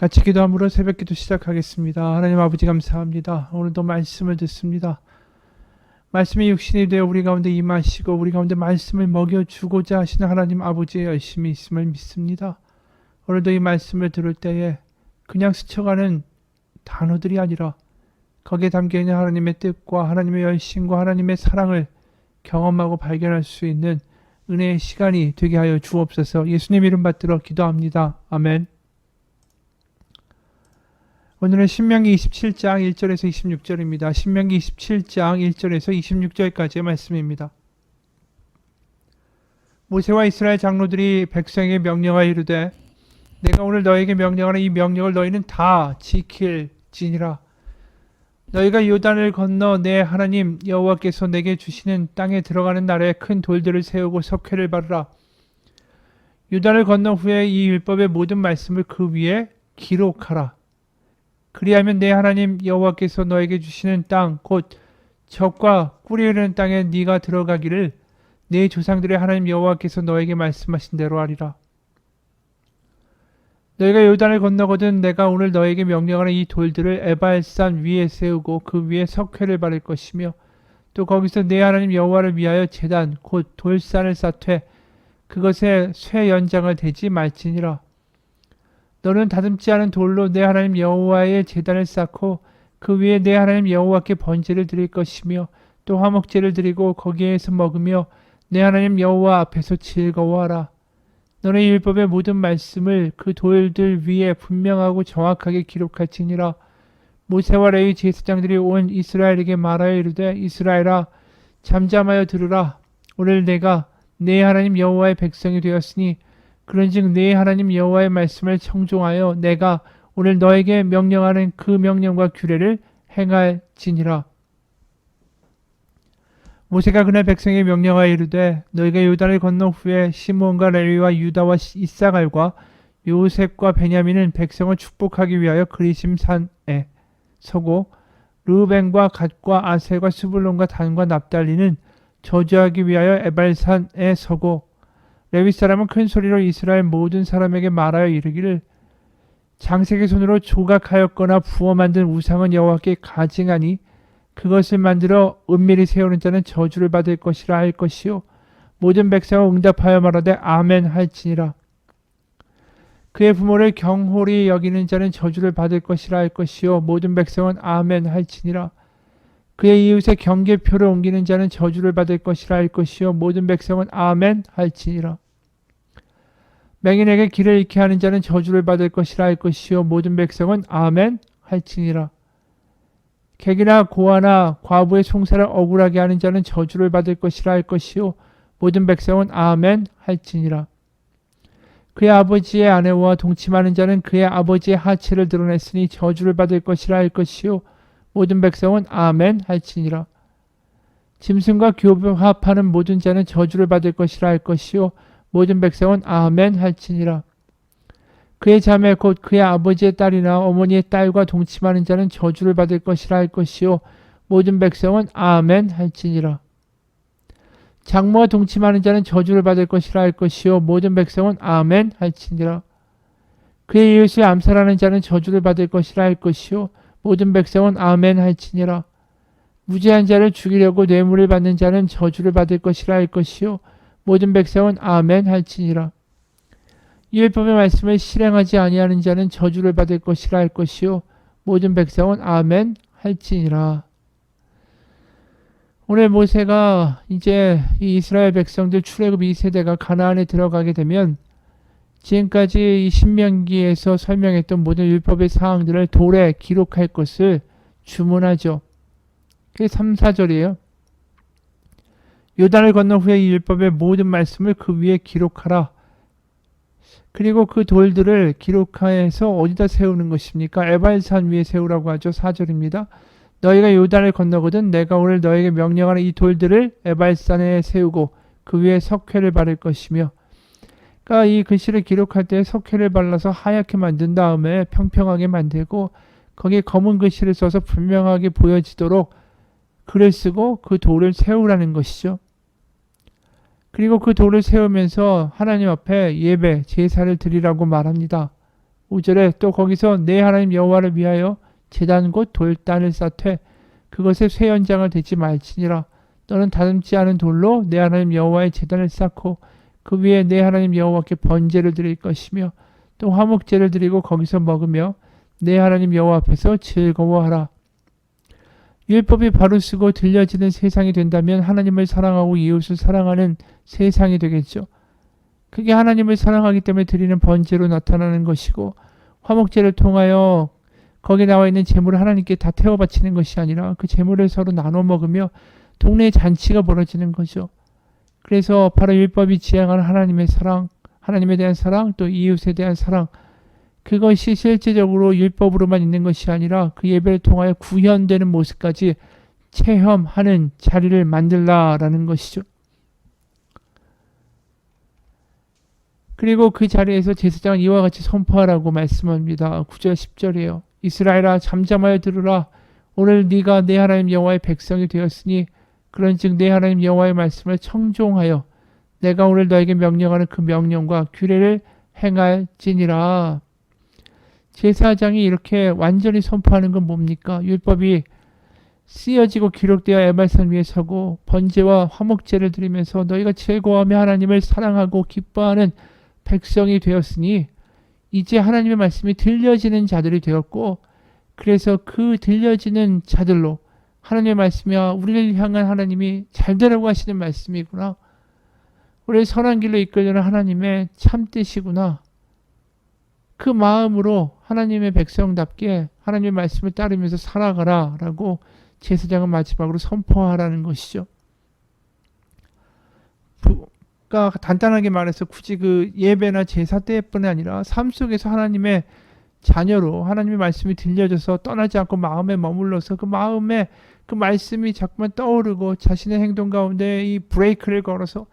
같이 기도함으로 새벽기도 시작하겠습니다. 하나님 아버지 감사합니다. 오늘도 말씀을 듣습니다. 말씀이 육신이 되어 우리 가운데 임하시고 우리 가운데 말씀을 먹여주고자 하시는 하나님 아버지의 열심이 있음을 믿습니다. 오늘도 이 말씀을 들을 때에 그냥 스쳐가는 단어들이 아니라 거기에 담겨있는 하나님의 뜻과 하나님의 열심과 하나님의 사랑을 경험하고 발견할 수 있는 은혜의 시간이 되게 하여 주옵소서. 예수님 이름 받들어 기도합니다. 아멘. 오늘은 신명기 27장 1절에서 26절입니다. 신명기 27장 1절에서 26절까지의 말씀입니다. 모세와 이스라엘 장로들이 백성에게 명령하여 이르되 내가 오늘 너에게 명령하는 이 명령을 너희는 다 지킬지니라. 너희가 요단을 건너 내 하나님 여호와께서 내게 주시는 땅에 들어가는 날에 큰 돌들을 세우고 석회를 바르라. 요단을 건너 후에 이 율법의 모든 말씀을 그 위에 기록하라. 그리하면 내 하나님 여호와께서 너에게 주시는 땅 곧 젖과 꿀이 흐르는 땅에 네가 들어가기를 네 조상들의 하나님 여호와께서 너에게 말씀하신 대로 하리라. 너희가 요단을 건너거든 내가 오늘 너에게 명령하는 이 돌들을 에발산 위에 세우고 그 위에 석회를 바를 것이며 또 거기서 내 하나님 여호와를 위하여 제단 곧 돌산을 쌓되 그것에 쇠 연장을 대지 말지니라. 너는 다듬지 않은 돌로 내 하나님 여호와의 제단을 쌓고 그 위에 내 하나님 여호와께 번제를 드릴 것이며 또 화목제를 드리고 거기에서 먹으며 내 하나님 여호와 앞에서 즐거워하라. 너는 율법의 모든 말씀을 그 돌들 위에 분명하고 정확하게 기록할지니라. 모세와 레위 제사장들이 온 이스라엘에게 말하여 이르되 이스라엘아 잠잠하여 들으라. 오늘 내가 내 하나님 여호와의 백성이 되었으니 그런즉 네 하나님 여호와의 말씀을 청종하여 내가 오늘 너에게 명령하는 그 명령과 규례를 행할지니라. 모세가 그날 백성에게 명령하여 이르되 너희가 요단을 건너 후에 시므온과 레위와 유다와 이사갈과 요셉과 베냐민은 백성을 축복하기 위하여 그리심 산에 서고 르우벤과 갓과 아셀과 스불론과 단과 납달리는 저주하기 위하여 에발산에 서고 레위 사람은 큰 소리로 이스라엘 모든 사람에게 말하여 이르기를 장색의 손으로 조각하였거나 부어 만든 우상은 여호와께 가증하니 그것을 만들어 은밀히 세우는 자는 저주를 받을 것이라 할 것이요 모든 백성은 응답하여 말하되 아멘 할지니라. 그의 부모를 경홀히 여기는 자는 저주를 받을 것이라 할 것이요 모든 백성은 아멘 할지니라. 그의 이웃의 경계표를 옮기는 자는 저주를 받을 것이라 할 것이요 모든 백성은 아멘 할지니라. 맹인에게 길을 잃게 하는 자는 저주를 받을 것이라 할 것이요 모든 백성은 아멘 할지니라. 객이나 고아나 과부의 송사를 억울하게 하는 자는 저주를 받을 것이라 할 것이요 모든 백성은 아멘 할지니라. 그의 아버지의 아내와 동침하는 자는 그의 아버지의 하체를 드러냈으니 저주를 받을 것이라 할 것이요 모든 백성은 아멘 할지니라. 짐승과 교합하는 모든 자는 저주를 받을 것이라 할 것이요 모든 백성은 아멘 할지니라. 그의 자매 곧 그의 아버지의 딸이나 어머니의 딸과 동침하는 자는 저주를 받을 것이라 할 것이요 모든 백성은 아멘 할지니라. 장모와 동침하는 자는 저주를 받을 것이라 할 것이요 모든 백성은 아멘 할지니라. 그의 이웃을 암살하는 자는 저주를 받을 것이라 할 것이요 모든 백성은 아멘 할지니라. 무죄한 자를 죽이려고 뇌물을 받는 자는 저주를 받을 것이라 할 것이요 모든 백성은 아멘 할지니라. 이 율법의 말씀을 실행하지 아니하는 자는 저주를 받을 것이라 할 것이요 모든 백성은 아멘 할지니라. 오늘 모세가 이제 이 이스라엘 백성들 출애굽 2세대가 가나안에 들어가게 되면 지금까지 이 신명기에서 설명했던 모든 율법의 사항들을 돌에 기록할 것을 주문하죠. 그게 3, 4절이에요. 요단을 건너 후에 이 율법의 모든 말씀을 그 위에 기록하라. 그리고 그 돌들을 기록해서 어디다 세우는 것입니까? 에발산 위에 세우라고 하죠. 4절입니다. 너희가 요단을 건너거든 내가 오늘 너에게 명령하는 이 돌들을 에발산에 세우고 그 위에 석회를 바를 것이며 그러니까 이 글씨를 기록할 때 석회를 발라서 하얗게 만든 다음에 평평하게 만들고 거기에 검은 글씨를 써서 분명하게 보여지도록 글을 쓰고 그 돌을 세우라는 것이죠. 그리고 그 돌을 세우면서 하나님 앞에 예배, 제사를 드리라고 말합니다. 5절에 또 거기서 내 하나님 여호와를 위하여 제단 곧 돌단을 쌓되 그것에 쇠 연장을 대지 말지니라. 너는 다듬지 않은 돌로 내 하나님 여호와의 제단을 쌓고 그 위에 내 하나님 여호와께 번제를 드릴 것이며 또 화목제를 드리고 거기서 먹으며 내 하나님 여호와 앞에서 즐거워하라. 율법이 바로 쓰고 들려지는 세상이 된다면 하나님을 사랑하고 이웃을 사랑하는 세상이 되겠죠. 그게 하나님을 사랑하기 때문에 드리는 번제로 나타나는 것이고 화목제를 통하여 거기에 나와 있는 제물을 하나님께 다 태워 바치는 것이 아니라 그 제물을 서로 나눠 먹으며 동네에 잔치가 벌어지는 거죠. 그래서 바로 율법이 지향하는 하나님의 사랑, 하나님에 대한 사랑, 또 이웃에 대한 사랑, 그것이 실제적으로 율법으로만 있는 것이 아니라 그 예배를 통하여 구현되는 모습까지 체험하는 자리를 만들라라는 것이죠. 그리고 그 자리에서 제사장은 이와 같이 선포하라고 말씀합니다. 9절 10절이에요. 이스라엘아 잠잠하여 들으라. 오늘 네가 내 하나님 여호와의 백성이 되었으니 그런즉 내 하나님 여호와의 말씀을 청종하여 내가 오늘 너에게 명령하는 그 명령과 규례를 행할지니라. 제사장이 이렇게 완전히 선포하는 건 뭡니까? 율법이 쓰여지고 기록되어 에발산 위에 서고 번제와 화목제를 드리면서 너희가 즐거워하며 하나님을 사랑하고 기뻐하는 백성이 되었으니 이제 하나님의 말씀이 들려지는 자들이 되었고 그래서 그 들려지는 자들로 하나님의 말씀이야 우리를 향한 하나님이 잘 되라고 하시는 말씀이구나. 우리를 선한 길로 이끌려는 하나님의 참뜻이구나. 그 마음으로 하나님의 백성답게 하나님의 말씀을 따르면서 살아가라 라고 제사장은 마지막으로 선포하라는 것이죠. 그러니까 간단하게 말해서 굳이 그 예배나 제사 때뿐 아니라 삶 속에서 하나님의 자녀로 하나님의 말씀이 들려져서 떠나지 않고 마음에 머물러서 그 마음에 그 말씀이 자꾸만 떠오르고 자신의 행동 가운데 이 브레이크를 걸어서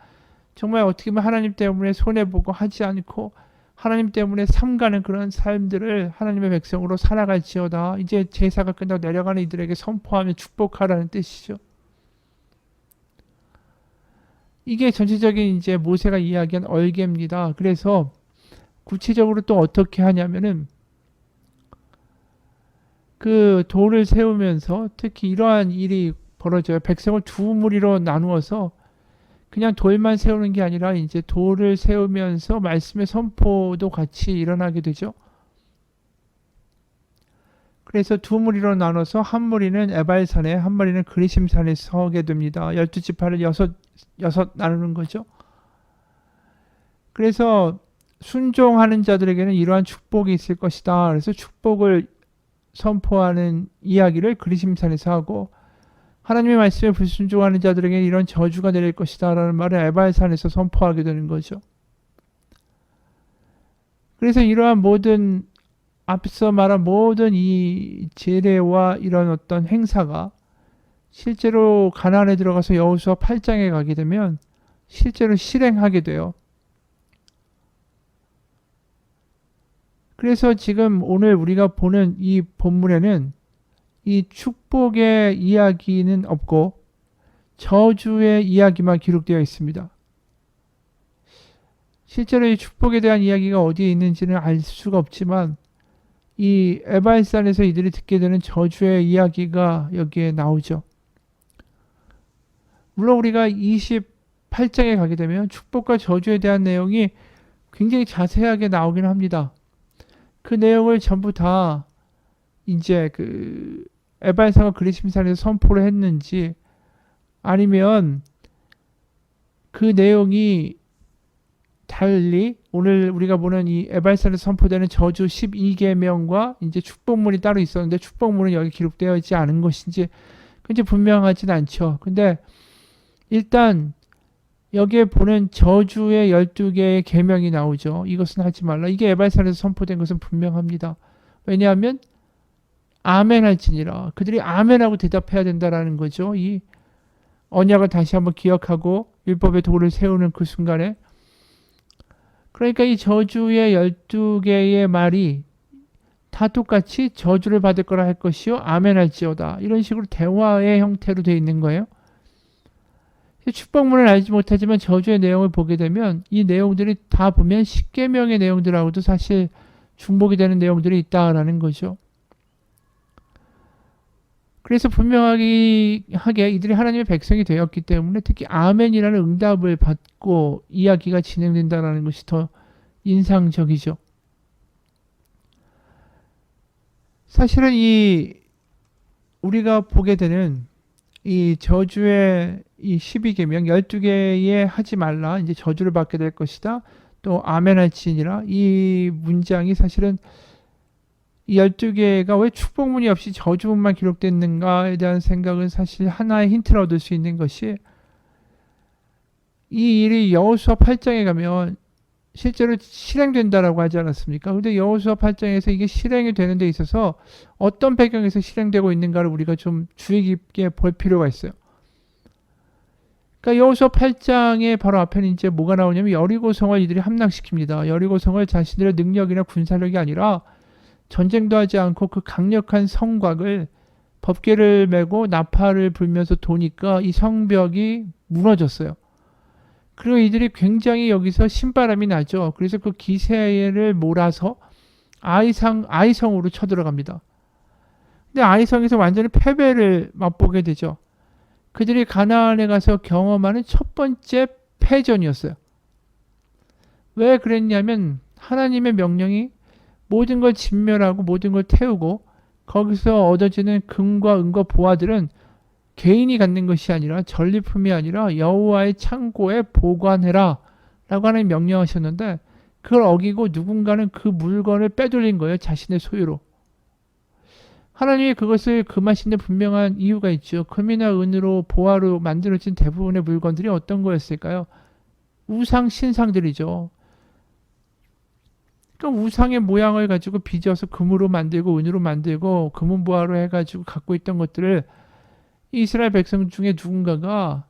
정말 어떻게 보면 하나님 때문에 손해보고 하지 않고 하나님 때문에 삼가는 그런 삶들을 하나님의 백성으로 살아갈지어다. 이제 제사가 끝나고 내려가는 이들에게 선포하며 축복하라는 뜻이죠. 이게 전체적인 이제 모세가 이야기한 얼개입니다. 그래서 구체적으로 또 어떻게 하냐면은 그 돌을 세우면서 특히 이러한 일이 벌어져요. 백성을 두 무리로 나누어서 그냥 돌만 세우는 게 아니라 이제 돌을 세우면서 말씀의 선포도 같이 일어나게 되죠. 그래서 두 무리로 나눠서 한 무리는 에발산에 한 무리는 그리심산에 서게 됩니다. 12지파를 여섯 나누는 거죠. 그래서 순종하는 자들에게는 이러한 축복이 있을 것이다. 그래서 축복을 선포하는 이야기를 그리심산에서 하고 하나님의 말씀에 불순종하는 자들에게 이런 저주가 내릴 것이다 라는 말을 에발산에서 선포하게 되는 거죠. 그래서 이러한 모든 앞서 말한 모든 이 제례와 이런 어떤 행사가 실제로 가나안에 들어가서 여호수아 8장에 가게 되면 실제로 실행하게 돼요. 그래서 지금 오늘 우리가 보는 이 본문에는 이 축복의 이야기는 없고 저주의 이야기만 기록되어 있습니다. 실제로 이 축복에 대한 이야기가 어디에 있는지는 알 수가 없지만 이 에발산에서 이들이 듣게 되는 저주의 이야기가 여기에 나오죠. 물론 우리가 28장에 가게 되면 축복과 저주에 대한 내용이 굉장히 자세하게 나오긴 합니다. 그 내용을 전부 다 이제 그 에발산과 그리심산에서 선포를 했는지 아니면 그 내용이 달리 오늘 우리가 보는 이 에발산에서 선포되는 저주 12계명과 이제 축복문이 따로 있었는데 축복문은 여기 기록되어 있지 않은 것인지 굉장히 분명하진 않죠. 근데 일단 여기에 보는 저주의 12개의 계명이 나오죠. 이것은 하지 말라. 이게 에발산에서 선포된 것은 분명합니다. 왜냐하면 아멘 할지니라. 그들이 아멘하고 대답해야 된다라는 거죠. 이 언약을 다시 한번 기억하고 율법의 도를 세우는 그 순간에 그러니까 이 저주의 12개의 말이 다 똑같이 저주를 받을 거라 할 것이요 아멘 할지어다. 이런 식으로 대화의 형태로 되어 있는 거예요. 축복문을 알지 못하지만 저주의 내용을 보게 되면 이 내용들이 다 보면 10계명의 내용들하고도 사실 중복이 되는 내용들이 있다라는 거죠. 그래서 분명하게 이들이 하나님의 백성이 되었기 때문에 특히 아멘이라는 응답을 받고 이야기가 진행된다는 것이 더 인상적이죠. 사실은 우리가 보게 되는 이 저주의 이 12계명 12개의 하지 말라 이제 저주를 받게 될 것이다. 또 아멘할지니라 이 문장이 사실은 이 12개가 왜 축복문이 없이 저주문만 기록됐는가에 대한 생각은 사실 하나의 힌트를 얻을 수 있는 것이 이 일이 여호수아 8장에 가면 실제로 실행된다라고 하지 않았습니까? 근데 여호수아 8장에서 이게 실행이 되는 데 있어서 어떤 배경에서 실행되고 있는가를 우리가 좀 주의 깊게 볼 필요가 있어요. 그러니까 여호수아 8장에 바로 앞에는 이제 뭐가 나오냐면 여리고성을 이들이 함락시킵니다. 여리고성을 자신들의 능력이나 군사력이 아니라 전쟁도 하지 않고 그 강력한 성곽을 법궤를 메고 나팔을 불면서 도니까 이 성벽이 무너졌어요. 그리고 이들이 굉장히 여기서 신바람이 나죠. 그래서 그 기세를 몰아서 아이성으로 쳐들어갑니다. 근데 아이성에서 완전히 패배를 맛보게 되죠. 그들이 가나안에 가서 경험하는 첫 번째 패전이었어요. 왜 그랬냐면 하나님의 명령이 모든 걸 진멸하고 모든 걸 태우고 거기서 얻어지는 금과 은과 보화들은 개인이 갖는 것이 아니라 전리품이 아니라 여호와의 창고에 보관해라 라고 하나님 명령하셨는데 그걸 어기고 누군가는 그 물건을 빼돌린 거예요. 자신의 소유로. 하나님이 그것을 금하신 데 분명한 이유가 있죠. 금이나 은으로 보화로 만들어진 대부분의 물건들이 어떤 거였을까요? 우상 신상들이죠. 그러니까 우상의 모양을 가지고 빚어서 금으로 만들고 은으로 만들고 금은 보화로 해가지고 갖고 있던 것들을 이스라엘 백성 중에 누군가가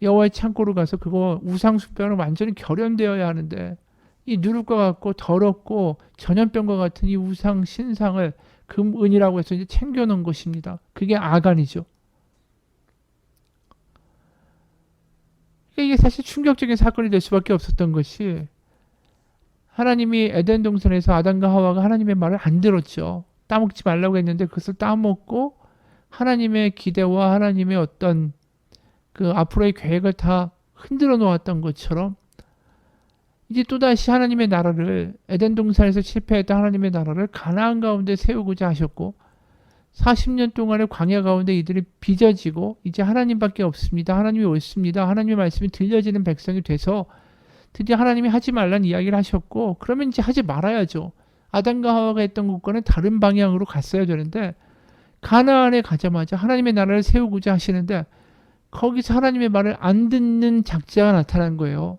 여호와의 창고로 가서 그거 우상 숭배로 완전히 결연되어야 하는데 이 누룩과 같고 더럽고 전염병과 같은 이 우상 신상을 금, 은이라고 해서 이제 챙겨놓은 것입니다. 그게 아간이죠. 이게 사실 충격적인 사건이 될 수밖에 없었던 것이 하나님이 에덴 동산에서 아담과 하와가 하나님의 말을 안 들었죠. 따먹지 말라고 했는데 그것을 따먹고 하나님의 기대와 하나님의 어떤 그 앞으로의 계획을 다 흔들어 놓았던 것처럼 이제 또다시 하나님의 나라를 에덴 동산에서 실패했던 하나님의 나라를 가나안 가운데 세우고자 하셨고 40년 동안의 광야 가운데 이들이 빚어지고 이제 하나님밖에 없습니다. 하나님이 옳습니다. 하나님의 말씀이 들려지는 백성이 돼서 드디어 하나님이 하지 말라는 이야기를 하셨고 그러면 이제 하지 말아야죠. 아담과 하와가 했던 것과는 다른 방향으로 갔어야 되는데 가나안에 가자마자 하나님의 나라를 세우고자 하시는데 거기서 하나님의 말을 안 듣는 작자가 나타난 거예요.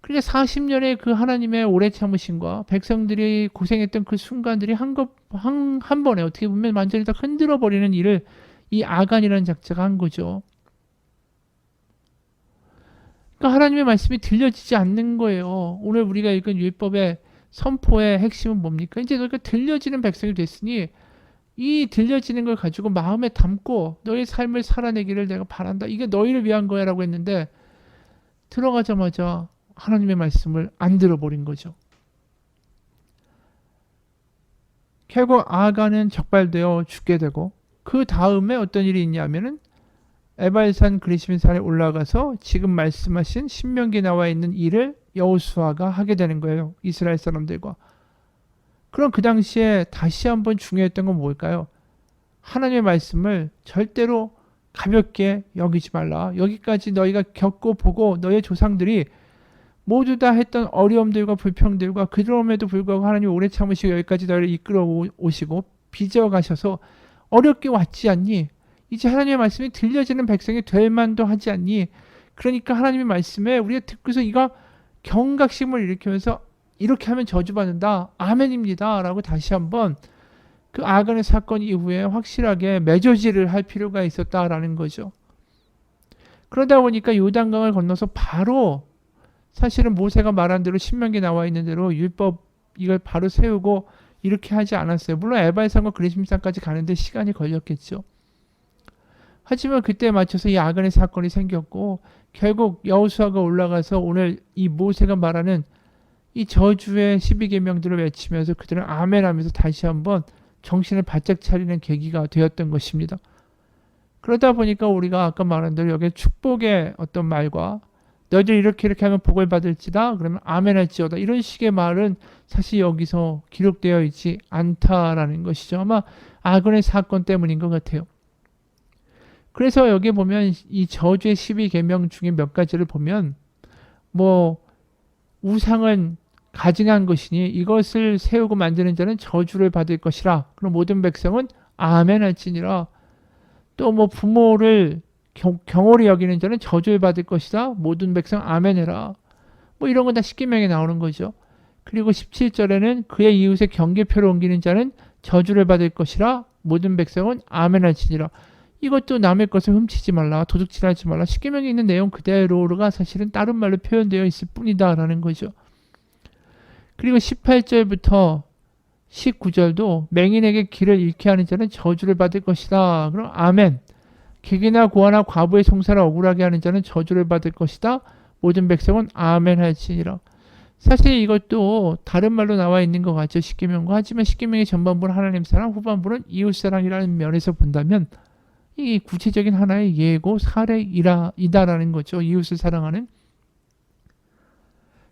그러니까 40년의 그 하나님의 오래 참으심과 백성들이 고생했던 그 순간들이 한 번에 어떻게 보면 완전히 다 흔들어 버리는 일을 이 아간이라는 작자가 한 거죠. 그러니까 하나님의 말씀이 들려지지 않는 거예요. 오늘 우리가 읽은 율법의 선포의 핵심은 뭡니까? 이제 너희가 들려지는 백성이 됐으니 이 들려지는 걸 가지고 마음에 담고 너희 삶을 살아내기를 내가 바란다. 이게 너희를 위한 거야 라고 했는데 들어가자마자 하나님의 말씀을 안 들어버린 거죠. 결국 아간은 적발되어 죽게 되고 그 다음에 어떤 일이 있냐면은 에발산 그리시민산에 올라가서 지금 말씀하신 신명기에 나와 있는 일을 여호수아가 하게 되는 거예요. 이스라엘 사람들과. 그럼 그 당시에 다시 한번 중요했던 건 뭘까요? 하나님의 말씀을 절대로 가볍게 여기지 말라. 여기까지 너희가 겪고 보고 너의 조상들이 모두 다 했던 어려움들과 불평들과 그럼에도 불구하고 하나님 오래 참으시고 여기까지 너희를 이끌어 오시고 빚어 가셔서 어렵게 왔지 않니? 이제 하나님의 말씀이 들려지는 백성이 될 만도 하지 않니? 그러니까 하나님의 말씀에 우리가 듣고서 이거 경각심을 일으키면서 이렇게 하면 저주받는다. 아멘입니다. 라고 다시 한번 그 아간의 사건 이후에 확실하게 매조지를 할 필요가 있었다라는 거죠. 그러다 보니까 요단강을 건너서 바로 사실은 모세가 말한 대로 신명기에 나와 있는 대로 율법 이걸 바로 세우고 이렇게 하지 않았어요. 물론 에발산과 그리심산까지 가는데 시간이 걸렸겠죠. 하지만 그때에 맞춰서 이 아간의 사건이 생겼고 결국 여호수아가 올라가서 오늘 이 모세가 말하는 이 저주의 12계명들을 외치면서 그들은 아멘 하면서 다시 한번 정신을 바짝 차리는 계기가 되었던 것입니다. 그러다 보니까 우리가 아까 말한 대로 여기 축복의 어떤 말과 너희들 이렇게 하면 복을 받을지다 그러면 아멘 할지어다 이런 식의 말은 사실 여기서 기록되어 있지 않다라는 것이죠. 아마 아건의 사건 때문인 것 같아요. 그래서 여기 보면 이 저주의 12계명 중에 몇 가지를 보면 뭐 우상은 가증한 것이니 이것을 세우고 만드는 자는 저주를 받을 것이라. 그럼 모든 백성은 아멘 할지니라. 또 뭐 부모를 경홀히 여기는 자는 저주를 받을 것이다. 모든 백성 아멘 해라. 뭐 이런 건 다 십계명에 나오는 거죠. 그리고 17절에는 그의 이웃의 경계표를 옮기는 자는 저주를 받을 것이라. 모든 백성은 아멘 할지니라. 이것도 남의 것을 훔치지 말라. 도둑질하지 말라. 십계명에 있는 내용 그대로가 사실은 다른 말로 표현되어 있을 뿐이다라는 거죠. 그리고 18절부터 19절도 맹인에게 길을 잃게 하는 자는 저주를 받을 것이다. 그럼 아멘. 객이나 고아나 과부의 송사를 억울하게 하는 자는 저주를 받을 것이다. 모든 백성은 아멘 할지니라. 사실 이것도 다른 말로 나와 있는 것 같죠. 십계명과. 하지만 십계명의 전반부는 하나님 사랑, 후반부는 이웃 사랑이라는 면에서 본다면 이 구체적인 하나의 예고 사례이다라는 거죠. 이웃을 사랑하는.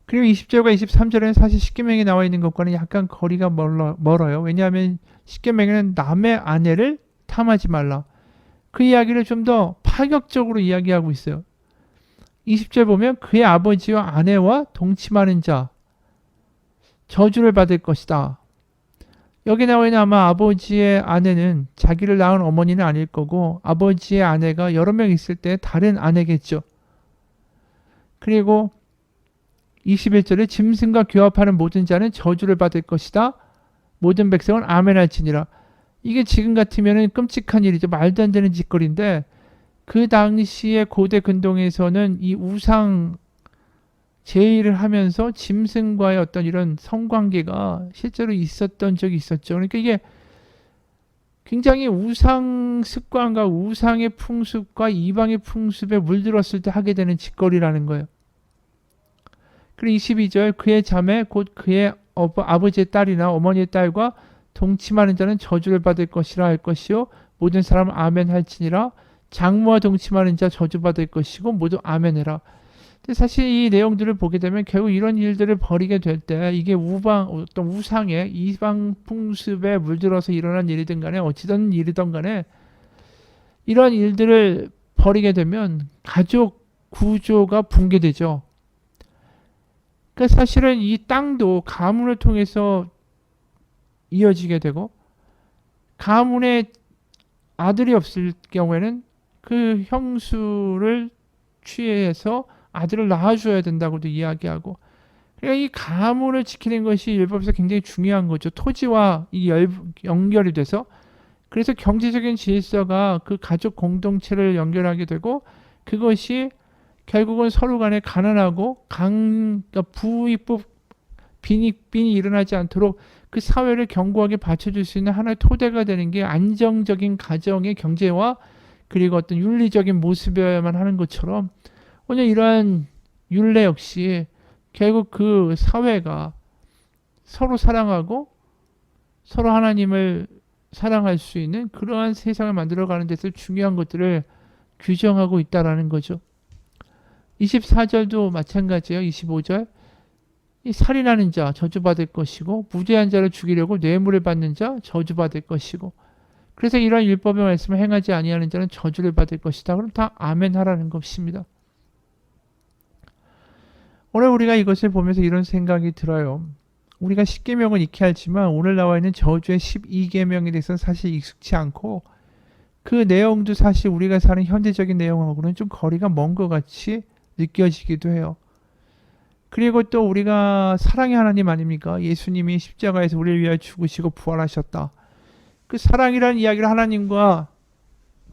그리고 20절과 23절에는 사실 십계명에 나와 있는 것과는 약간 거리가 멀어요. 왜냐하면 십계명에는 남의 아내를 탐하지 말라. 그 이야기를 좀 더 파격적으로 이야기하고 있어요. 20절 보면 그의 아버지와 아내와 동침하는 자 저주를 받을 것이다. 여기 나와 있는 아마 아버지의 아내는 자기를 낳은 어머니는 아닐 거고 아버지의 아내가 여러 명 있을 때 다른 아내겠죠. 그리고 21절에 짐승과 교합하는 모든 자는 저주를 받을 것이다. 모든 백성은 아멘 할지니라. 이게 지금 같으면 끔찍한 일이죠. 말도 안 되는 짓거리인데 그 당시의 고대 근동에서는 이 우상 제의를 하면서 짐승과의 어떤 이런 성관계가 실제로 있었던 적이 있었죠. 그러니까 이게 굉장히 우상 습관과 우상의 풍습과 이방의 풍습에 물들었을 때 하게 되는 짓거리라는 거예요. 그리고 22절 그의 자매 곧 그의 아버지의 딸이나 어머니의 딸과 동침하는 자는 저주를 받을 것이라 할 것이요 모든 사람은 아멘 할지니라. 장모와 동침하는 자 저주받을 것이고 모두 아멘 해라. 근데 사실 이 내용들을 보게 되면 결국 이런 일들을 벌이게 될 때 이게 어떤 우상의 이방 풍습에 물들어서 일어난 일이든 간에 어찌든 일이든 간에 이런 일들을 벌이게 되면 가족 구조가 붕괴되죠. 그러니까 사실은 이 땅도 가문을 통해서 이어지게 되고 가문에 아들이 없을 경우에는 그 형수를 취해서 아들을 낳아줘야 된다고도 이야기하고 그러니까 이 가문을 지키는 것이 율법에서 굉장히 중요한 거죠. 토지와 이 연결이 돼서 그래서 경제적인 질서가 그 가족 공동체를 연결하게 되고 그것이 결국은 서로 간에 가난하고 그러니까 부익부 빈이 일어나지 않도록 그 사회를 견고하게 받쳐줄 수 있는 하나의 토대가 되는 게 안정적인 가정의 경제와 그리고 어떤 윤리적인 모습이어야만 하는 것처럼 오늘 이러한 윤례 역시 결국 그 사회가 서로 사랑하고 서로 하나님을 사랑할 수 있는 그러한 세상을 만들어가는 데서 중요한 것들을 규정하고 있다라는 거죠. 24절도 마찬가지예요. 25절 이 살인하는 자 저주받을 것이고 무죄한 자를 죽이려고 뇌물을 받는 자 저주받을 것이고 그래서 이런 율법의 말씀을 행하지 아니하는 자는 저주를 받을 것이다. 그럼 다 아멘 하라는 것입니다. 오늘 우리가 이것을 보면서 이런 생각이 들어요. 우리가 10계명은 익히 알지만 오늘 나와 있는 저주의 12계명에 대해서는 사실 익숙치 않고 그 내용도 사실 우리가 사는 현대적인 내용하고는 좀 거리가 먼 것 같이 느껴지기도 해요. 그리고 또 우리가 사랑의 하나님 아닙니까? 예수님이 십자가에서 우리를 위하여 죽으시고 부활하셨다. 그 사랑이라는 이야기를 하나님과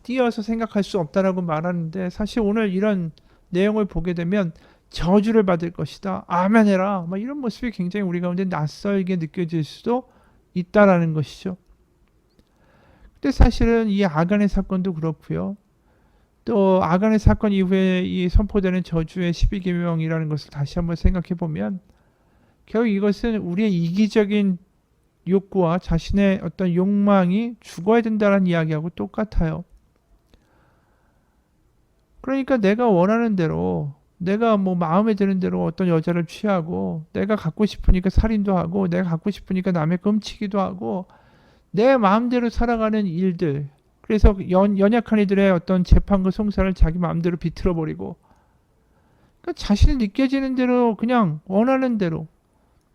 띄어서 생각할 수 없다라고 말하는데 사실 오늘 이런 내용을 보게 되면 저주를 받을 것이다. 아멘 해라. 이런 모습이 굉장히 우리 가운데 낯설게 느껴질 수도 있다라는 것이죠. 근데 사실은 이 아간의 사건도 그렇고요. 또 아간의 사건 이후에 이 선포되는 저주의 12계명이라는 것을 다시 한번 생각해 보면 결국 이것은 우리의 이기적인 욕구와 자신의 어떤 욕망이 죽어야 된다는 이야기하고 똑같아요. 그러니까 내가 원하는 대로, 내가 뭐 마음에 드는 대로 어떤 여자를 취하고, 내가 갖고 싶으니까 살인도 하고, 내가 갖고 싶으니까 남의 끔치기도 하고, 내 마음대로 살아가는 일들. 그래서 연약한 이들의 어떤 재판과 송사를 자기 마음대로 비틀어 버리고, 그러니까 자신이 느껴지는 대로 그냥 원하는 대로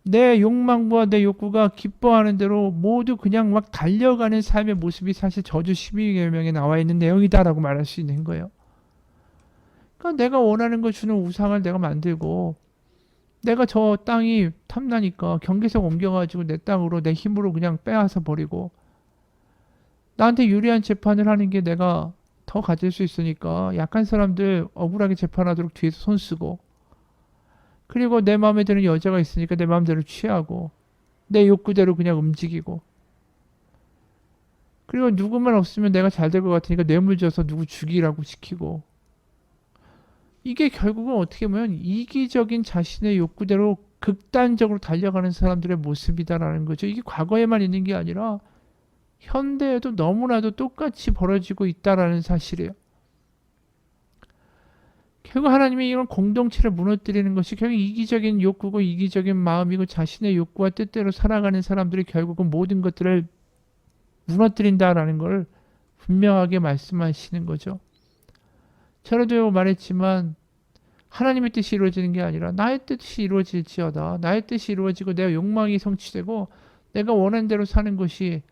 내 욕망과 내 욕구가 기뻐하는 대로 모두 그냥 막 달려가는 삶의 모습이 사실 저주 12계명에 나와 있는 내용이다라고 말할 수 있는 거예요. 그러니까 내가 원하는 거 주는 우상을 내가 만들고, 내가 저 땅이 탐나니까 경계석 옮겨가지고 내 땅으로 내 힘으로 그냥 빼앗아 버리고, 나한테 유리한 재판을 하는 게 내가 더 가질 수 있으니까 약한 사람들 억울하게 재판하도록 뒤에서 손 쓰고, 그리고 내 마음에 드는 여자가 있으니까 내 마음대로 취하고, 내 욕구대로 그냥 움직이고, 그리고 누구만 없으면 내가 잘 될 것 같으니까 뇌물 줘서 누구 죽이라고 시키고, 이게 결국은 어떻게 보면 이기적인 자신의 욕구대로 극단적으로 달려가는 사람들의 모습이다라는 거죠. 이게 과거에만 있는 게 아니라 현대에도 너무나도 똑같이 벌어지고 있다라는 사실이에요. 결국 하나님이 이런 공동체를 무너뜨리는 것이 결국 이기적인 욕구고 이기적인 마음이고, 자신의 욕구와 뜻대로 살아가는 사람들이 결국은 모든 것들을 무너뜨린다라는 걸 분명하게 말씀하시는 거죠. 전에도 말했지만 하나님의 뜻이 이루어지는 게 아니라 나의 뜻이 이루어질지어다. 나의 뜻이 이루어지고 내 욕망이 성취되고 내가 원하는 대로 사는 것이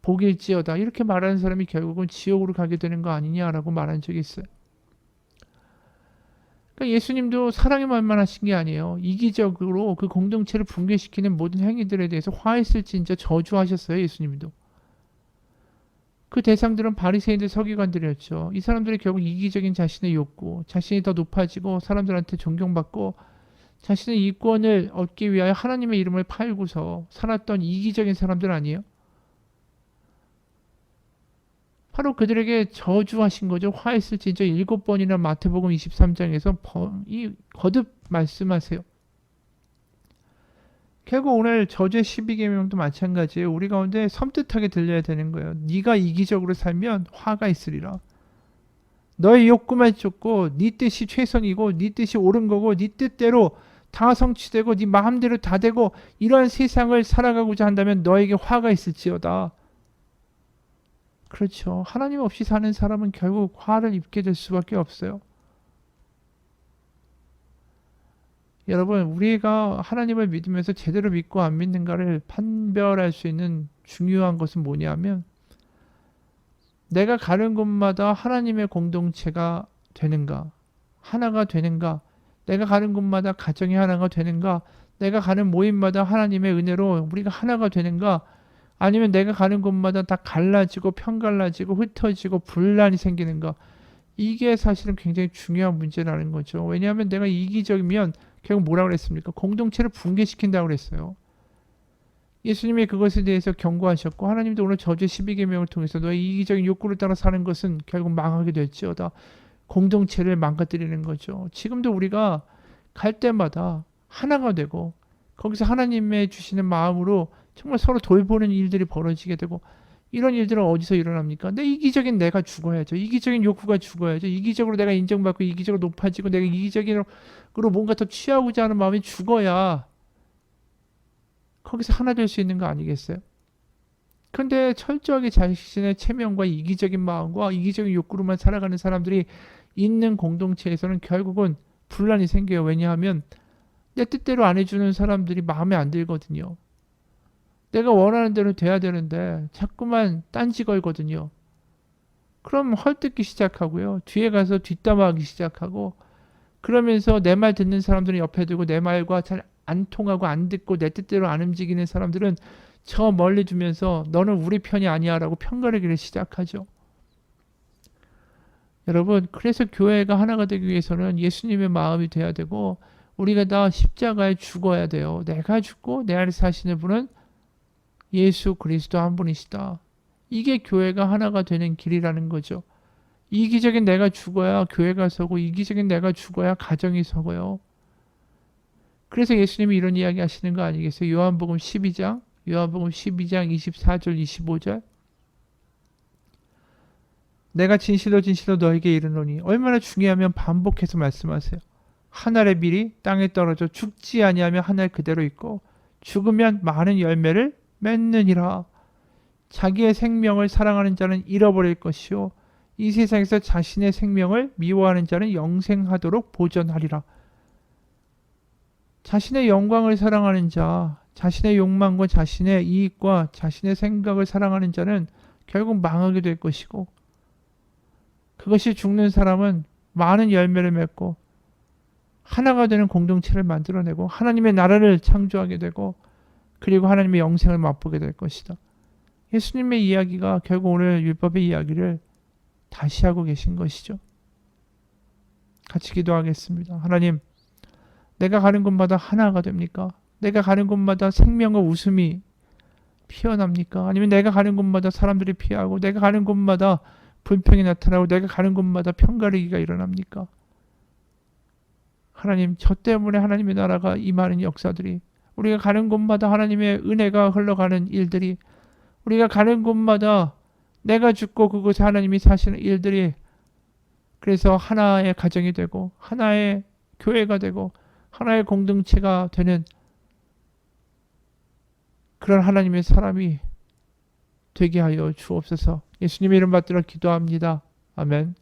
복일지어다. 이렇게 말하는 사람이 결국은 지옥으로 가게 되는 거 아니냐라고 말한 적이 있어요. 그러니까 예수님도 사랑에 만만하신 게 아니에요. 이기적으로 그 공동체를 붕괴시키는 모든 행위들에 대해서 화했을진저 저주하셨어요. 예수님도. 그 대상들은 바리새인들, 서기관들이었죠. 이 사람들이 결국 이기적인 자신의 욕구, 자신이 더 높아지고 사람들한테 존경받고 자신의 이권을 얻기 위하여 하나님의 이름을 팔고서 살았던 이기적인 사람들 아니에요? 바로 그들에게 저주하신 거죠. 화했을진저 7번이나 마태복음 23장에서 거듭 말씀하세요. 결국 오늘 저주의 12계명도 마찬가지예요. 우리 가운데 섬뜩하게 들려야 되는 거예요. 네가 이기적으로 살면 화가 있으리라. 너의 욕구만 쫓고 네 뜻이 최선이고 네 뜻이 옳은 거고 네 뜻대로 다 성취되고 네 마음대로 다 되고 이러한 세상을 살아가고자 한다면 너에게 화가 있을지어다. 그렇죠. 하나님 없이 사는 사람은 결국 화를 입게 될 수밖에 없어요. 여러분, 우리가 하나님을 믿으면서 제대로 믿고 안 믿는가를 판별할 수 있는 중요한 것은 뭐냐면, 내가 가는 곳마다 하나님의 공동체가 되는가, 하나가 되는가, 내가 가는 곳마다 가정이 하나가 되는가, 내가 가는 모임마다 하나님의 은혜로 우리가 하나가 되는가, 아니면 내가 가는 곳마다 다 갈라지고 편갈라지고 흩어지고 분란이 생기는가. 이게 사실은 굉장히 중요한 문제라는 거죠. 왜냐하면 내가 이기적이면 결국 뭐라고 그랬습니까? 공동체를 붕괴시킨다고 그랬어요. 예수님이 그것에 대해서 경고하셨고, 하나님도 오늘 저주의 12계명을 통해서 너의 이기적인 욕구를 따라 사는 것은 결국 망하게 될지어다. 공동체를 망가뜨리는 거죠. 지금도 우리가 갈 때마다 하나가 되고 거기서 하나님의 주시는 마음으로 정말 서로 돌보는 일들이 벌어지게 되고, 이런 일들은 어디서 일어납니까? 내 이기적인 내가 죽어야죠. 이기적인 욕구가 죽어야죠. 이기적으로 내가 인정받고 이기적으로 높아지고 내가 이기적으로 뭔가 더 취하고자 하는 마음이 죽어야 거기서 하나 될 수 있는 거 아니겠어요? 그런데 철저하게 자신의 체면과 이기적인 마음과 이기적인 욕구로만 살아가는 사람들이 있는 공동체에서는 결국은 분란이 생겨요. 왜냐하면 내 뜻대로 안 해주는 사람들이 마음에 안 들거든요. 내가 원하는 대로 돼야 되는데 자꾸만 딴지 걸거든요. 그럼 헐뜯기 시작하고요. 뒤에 가서 뒷담화하기 시작하고, 그러면서 내 말 듣는 사람들은 옆에 두고 내 말과 잘 안 통하고 안 듣고 내 뜻대로 안 움직이는 사람들은 저 멀리 두면서 너는 우리 편이 아니야 라고 편가르기를 시작하죠. 여러분, 그래서 교회가 하나가 되기 위해서는 예수님의 마음이 돼야 되고, 우리가 다 십자가에 죽어야 돼요. 내가 죽고 내 안에 사시는 분은 예수 그리스도 한 분이시다. 이게 교회가 하나가 되는 길이라는 거죠. 이기적인 내가 죽어야 교회가 서고, 이기적인 내가 죽어야 가정이 서고요. 그래서 예수님이 이런 이야기 하시는 거 아니겠어요? 요한복음 12장 24절 25절. 내가 진실로 진실로 너에게 이르노니, 얼마나 중요하면 반복해서 말씀하세요. 한 알의 밀이 땅에 떨어져 죽지 아니하면 한 알 그대로 있고 죽으면 많은 열매를 맺느니라. 자기의 생명을 사랑하는 자는 잃어버릴 것이요 이 세상에서 자신의 생명을 미워하는 자는 영생하도록 보존하리라. 자신의 영광을 사랑하는 자, 자신의 욕망과 자신의 이익과 자신의 생각을 사랑하는 자는 결국 망하게 될 것이고, 그것이 죽는 사람은 많은 열매를 맺고 하나가 되는 공동체를 만들어내고 하나님의 나라를 창조하게 되고 그리고 하나님의 영생을 맛보게 될 것이다. 예수님의 이야기가 결국 오늘 율법의 이야기를 다시 하고 계신 것이죠. 같이 기도하겠습니다. 하나님, 내가 가는 곳마다 하나가 됩니까? 내가 가는 곳마다 생명과 웃음이 피어납니까? 아니면 내가 가는 곳마다 사람들이 피하고 내가 가는 곳마다 불평이 나타나고 내가 가는 곳마다 편가르기가 일어납니까? 하나님, 저 때문에 하나님의 나라가 임하는 역사들이, 우리가 가는 곳마다 하나님의 은혜가 흘러가는 일들이, 우리가 가는 곳마다 내가 죽고 그곳에 하나님이 사시는 일들이, 그래서 하나의 가정이 되고 하나의 교회가 되고 하나의 공동체가 되는 그런 하나님의 사람이 되게 하여 주옵소서. 예수님의 이름 받들어 기도합니다. 아멘.